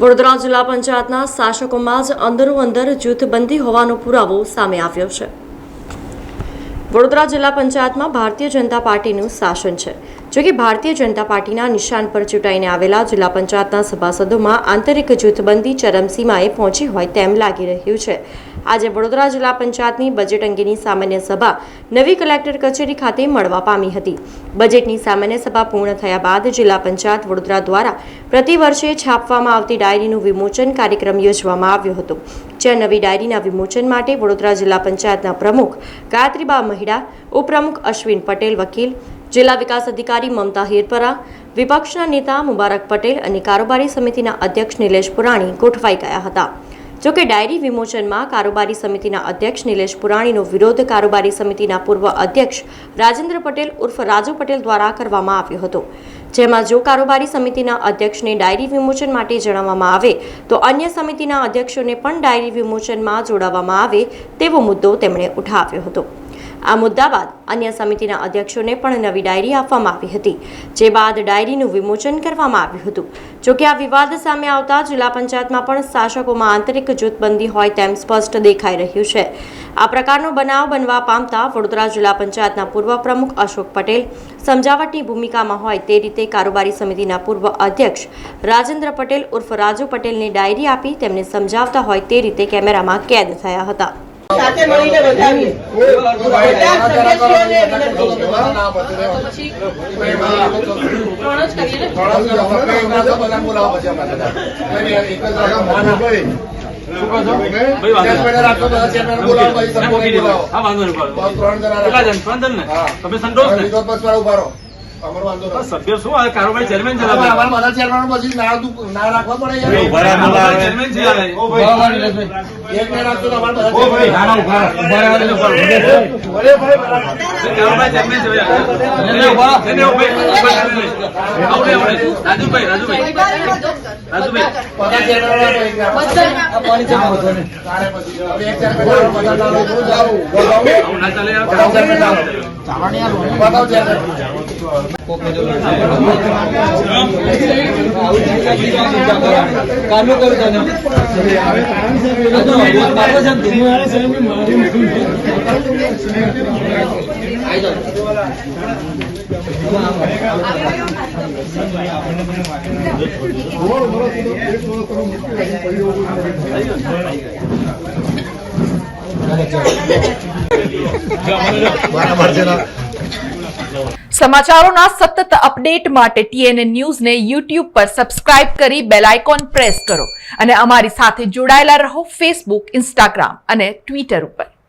વડોદરા જિલ્લા પંચાયતના શાસકોમાં જ અંદરોઅંદર જૂથબંધી હોવાનો પુરાવો સામે આવ્યો છે। વડોદરા જિલ્લા પંચાયતમાં ભારતીય જનતા પાર્ટીનું શાસન છે। જો કે ભારતીય જનતા પાર્ટીના નિશાન પર ચૂંટાઈને આવેલા જિલ્લા પંચાયતના સભાસદોમાં આંતરિક જૂથબંધી ચરમસીમાએ પહોંચી હોય તેમ લાગી રહ્યું છે। આજે વડોદરા જિલ્લા પંચાયતની બજેટ અંગેની સામાન્ય સભા નવી કલેક્ટર કચેરી ખાતે મળવા પામી હતી। બજેટની સામાન્ય સભા પૂર્ણ થયા બાદ જિલ્લા પંચાયત વડોદરા દ્વારા પ્રતિ વર્ષે છાપવામાં આવતી ડાયરીનું વિમોચન કાર્યક્રમ યોજવામાં આવ્યો હતો। જ્યાં નવી ડાયરીના વિમોચન માટે વડોદરા જિલ્લા પંચાયતના પ્રમુખ ગાયત્રીબા મહિડા, ઉપપ્રમુખ અશ્વિન પટેલ, વકીલ, જિલ્લા વિકાસ અધિકારી મમતા હિરપરા, વિપક્ષના નેતા મુબારક પટેલ અને કારોબારી સમિતિના અધ્યક્ષ નિલેશ પુરાણી ગોઠવાઈ ગયા હતા। જો કે ડાયરી વિમોચનમાં કારોબારી સમિતિના અધ્યક્ષ નિલેશ પુરાણીનો વિરોધ કારોબારી સમિતિના પૂર્વ અધ્યક્ષ રાજેન્દ્ર પટેલ ઉર્ફ રાજુ પટેલ દ્વારા કરવામાં આવ્યો હતો। જેમાં જો કારોબારી સમિતિના અધ્યક્ષને ડાયરી વિમોચન માટે જણાવવામાં આવે તો અન્ય સમિતિના અધ્યક્ષોને પણ ડાયરી વિમોચનમાં જોડાવવામાં આવે તેવો મુદ્દો તેમણે ઉઠાવ્યો હતો। આ મુદ્દા બાદ અન્ય સમિતિના અધ્યક્ષોને પણ નવી ડાયરી આપવામાં આવી હતી, જે બાદ ડાયરીનું વિમોચન કરવામાં આવ્યું હતું। જો કે આ વિવાદ સામે આવતા જિલ્લા પંચાયતમાં પણ શાસકોમાં આંતરિક જૂથબંધી હોય તેમ સ્પષ્ટ દેખાઈ રહ્યું છે। આ પ્રકારનો બનાવ બનવા પામતા વડોદરા જિલ્લા પંચાયતના પૂર્વ પ્રમુખ અશોક પટેલ સમજાવટની ભૂમિકામાં હોય તે રીતે કારોબારી સમિતિના પૂર્વ અધ્યક્ષ રાજેન્દ્ર પટેલ ઉર્ફ રાજુ પટેલને ડાયરી આપી તેમને સમજાવતા હોય તે રીતે કેમેરામાં કેદ થયા હતા। સાથે મળીને વધાવીએ બધા સદસ્યોને વિનંતી સભ્ય શું કારોબારી ચેરમેન છે બધા ચેરમેન પછી ના રાખવા પડે ચેરમેન છે સમાચારોના સતત અપડેટ માટે TNN ન્યૂઝને YouTube પર સબસ્ક્રાઇબ કરી બેલ આઇકોન પ્રેસ કરો અને અમારી સાથે જોડાયેલા રહો Facebook, Instagram અને Twitter ઉપર।